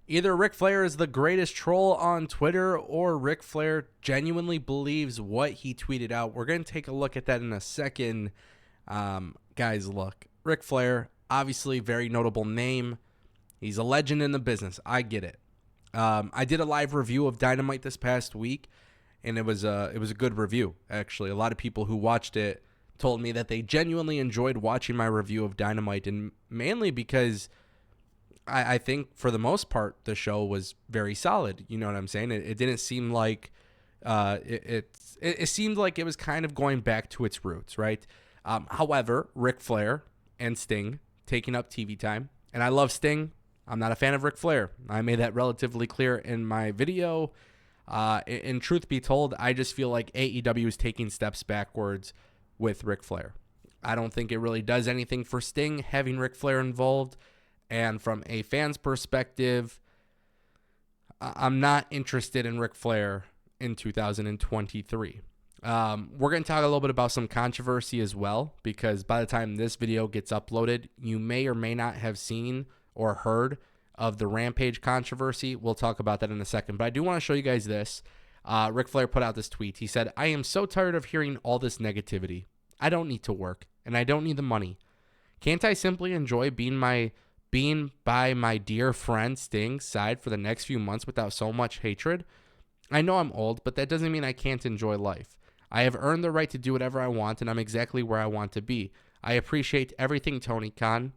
Either Ric Flair is the greatest troll on Twitter or Ric Flair genuinely believes what he tweeted out. We're going to take a look at that in a second. Guys, look, Ric Flair, obviously very notable name. He's a legend in the business. I get it. I did a live review of Dynamite this past week, and it was a good review, actually. A lot of people who watched it told me that they genuinely enjoyed watching my review of Dynamite, and mainly because I think for the most part the show was very solid. You know what I'm saying? It didn't seem like it seemed like it was kind of going back to its roots, right? However, Ric Flair and Sting taking up TV time, and I love Sting. I'm not a fan of Ric Flair. I made that relatively clear in my video. In truth be told, I just feel like AEW is taking steps backwards with Ric Flair. I don't think it really does anything for Sting having Ric Flair involved. And from a fan's perspective, I'm not interested in Ric Flair in 2023. We're going to talk a little bit about some controversy as well, because by the time this video gets uploaded, you may or may not have seen or heard of the Rampage controversy. We'll talk about that in a second. But I do want to show you guys this. Ric Flair put out this tweet. He said, "I am so tired of hearing all this negativity. I don't need to work, and I don't need the money. Can't I simply enjoy being by my dear friend Sting's side for the next few months without so much hatred? I know I'm old, but that doesn't mean I can't enjoy life. I have earned the right to do whatever I want, and I'm exactly where I want to be. I appreciate everything, Tony Khan."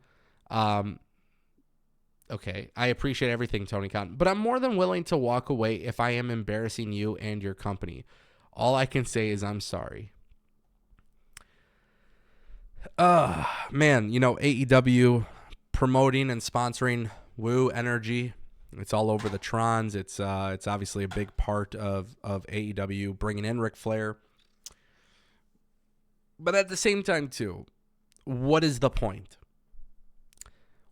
Okay, I appreciate everything, Tony Khan, but I'm more than willing to walk away if I am embarrassing you and your company. All I can say is I'm sorry. Man, AEW promoting and sponsoring Woo Energy. It's all over the Trons. It's obviously a big part of AEW bringing in Ric Flair. But at the same time, too, what is the point?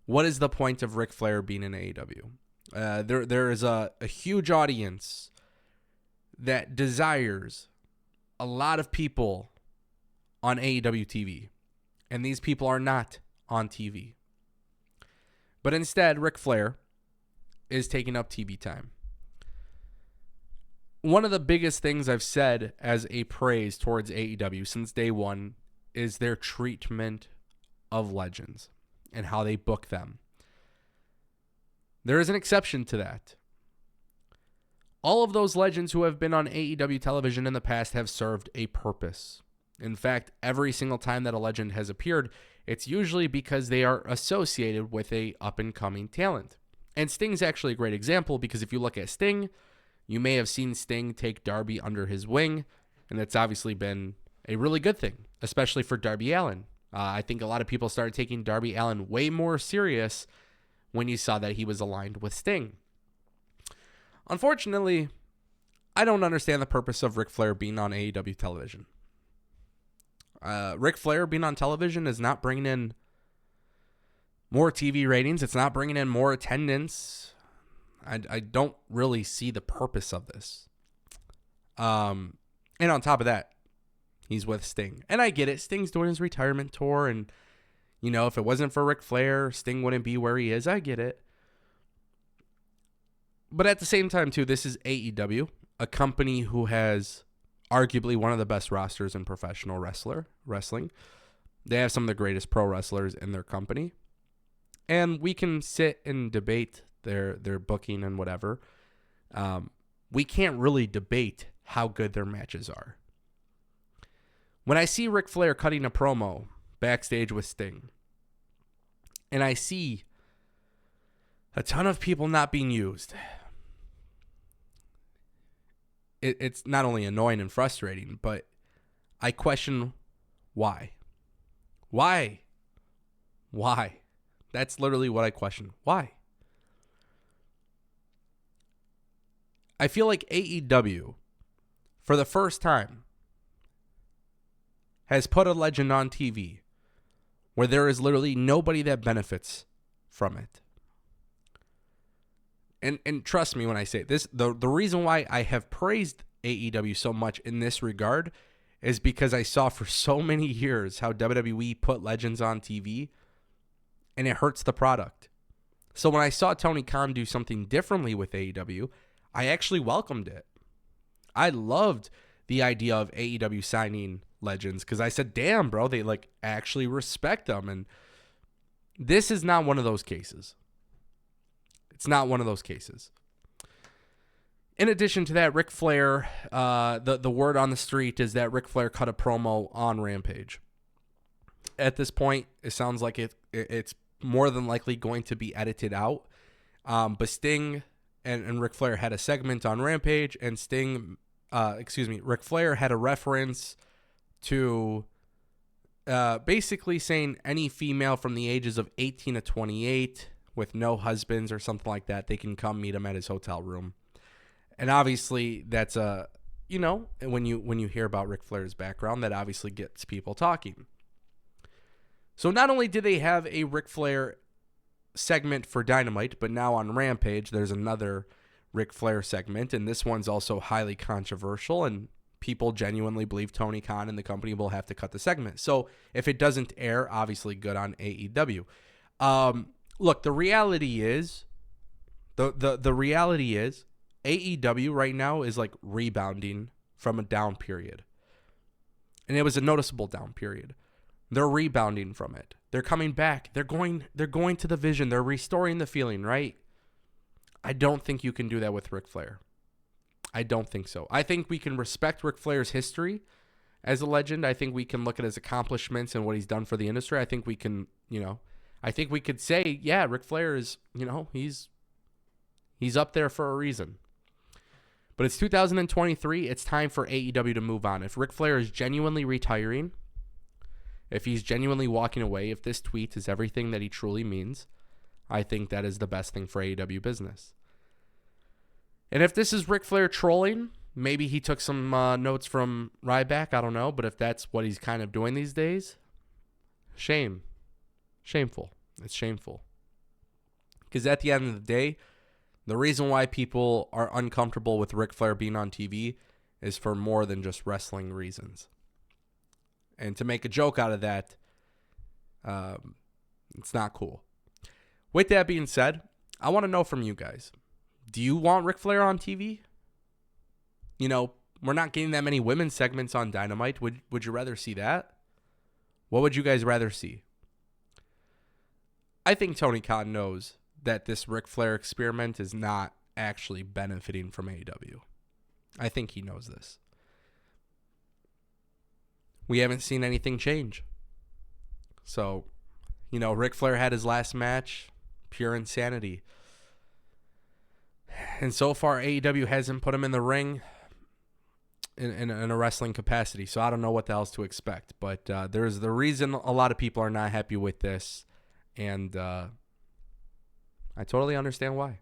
What is the point of Ric Flair being in AEW? There is a huge audience that desires a lot of people on AEW TV. And these people are not on TV. But instead, Ric Flair is taking up TV time. One of the biggest things I've said as a praise towards AEW since day one is their treatment of legends and how they book them. There is an exception to that. All of those legends who have been on AEW television in the past have served a purpose. In fact, every single time that a legend has appeared, it's usually because they are associated with a up-and-coming talent. And Sting's actually a great example, because if you look at Sting, you may have seen Sting take Darby under his wing, and that's obviously been a really good thing, especially for Darby Allin. I think a lot of people started taking Darby Allin way more serious when you saw that he was aligned with Sting. Unfortunately, I don't understand the purpose of Ric Flair being on AEW television. Ric Flair being on television is not bringing in more TV ratings. It's not bringing in more attendance. I don't really see the purpose of this. And on top of that, he's with Sting. And I get it. Sting's doing his retirement tour. And, if it wasn't for Ric Flair, Sting wouldn't be where he is. I get it. But at the same time, too, this is AEW, a company who has arguably one of the best rosters in professional wrestling. They have some of the greatest pro wrestlers in their company. And we can sit and debate their booking and whatever. We can't really debate how good their matches are. When I see Ric Flair cutting a promo backstage with Sting, and I see a ton of people not being used, it's not only annoying and frustrating, but I question why. Why? That's literally what I question. Why? I feel like AEW, for the first time, has put a legend on TV where there is literally nobody that benefits from it. And trust me when I say this, the reason why I have praised AEW so much in this regard is because I saw for so many years how WWE put legends on TV and it hurts the product. So when I saw Tony Khan do something differently with AEW, I actually welcomed it. I loved the idea of AEW signing legends because I said, damn, bro, they like actually respect them. And this is not one of those cases. It's not one of those cases. In addition to that, Ric Flair, the word on the street is that Ric Flair cut a promo on Rampage. At this point, it sounds like it's more than likely going to be edited out. But Sting and Ric Flair had a segment on Rampage, and Ric Flair had a reference to basically saying any female from the ages of 18 to 28 with no husbands or something like that, they can come meet him at his hotel room. And obviously, that's when you hear about Ric Flair's background, that obviously gets people talking. So not only did they have a Ric Flair segment for Dynamite, but now on Rampage, there's another Ric Flair segment, and this one's also highly controversial, and people genuinely believe Tony Khan and the company will have to cut the segment. So if it doesn't air, obviously good on AEW. Look, the reality is, the reality is, AEW right now is like rebounding from a down period. And it was a noticeable down period. They're rebounding from it. They're coming back. They're going to the vision. They're restoring the feeling, right? I don't think you can do that with Ric Flair. I don't think so. I think we can respect Ric Flair's history as a legend. I think we can look at his accomplishments and what he's done for the industry. I think we can, I think we could say, yeah, Ric Flair is, he's up there for a reason. But it's 2023. It's time for AEW to move on. If Ric Flair is genuinely retiring, if he's genuinely walking away, if this tweet is everything that he truly means, I think that is the best thing for AEW business. And if this is Ric Flair trolling, maybe he took some notes from Ryback, I don't know. But if that's what he's kind of doing these days, shameful. It's shameful. Because at the end of the day, the reason why people are uncomfortable with Ric Flair being on TV is for more than just wrestling reasons. And to make a joke out of that, it's not cool. With that being said, I want to know from you guys. Do you want Ric Flair on TV? We're not getting that many women's segments on Dynamite. Would you rather see that? What would you guys rather see? I think Tony Khan knows that this Ric Flair experiment is not actually benefiting from AEW. I think he knows this. We haven't seen anything change. So, Ric Flair had his last match, pure insanity. And so far, AEW hasn't put him in the ring in a wrestling capacity. So I don't know what else to expect. But there's the reason a lot of people are not happy with this. And I totally understand why.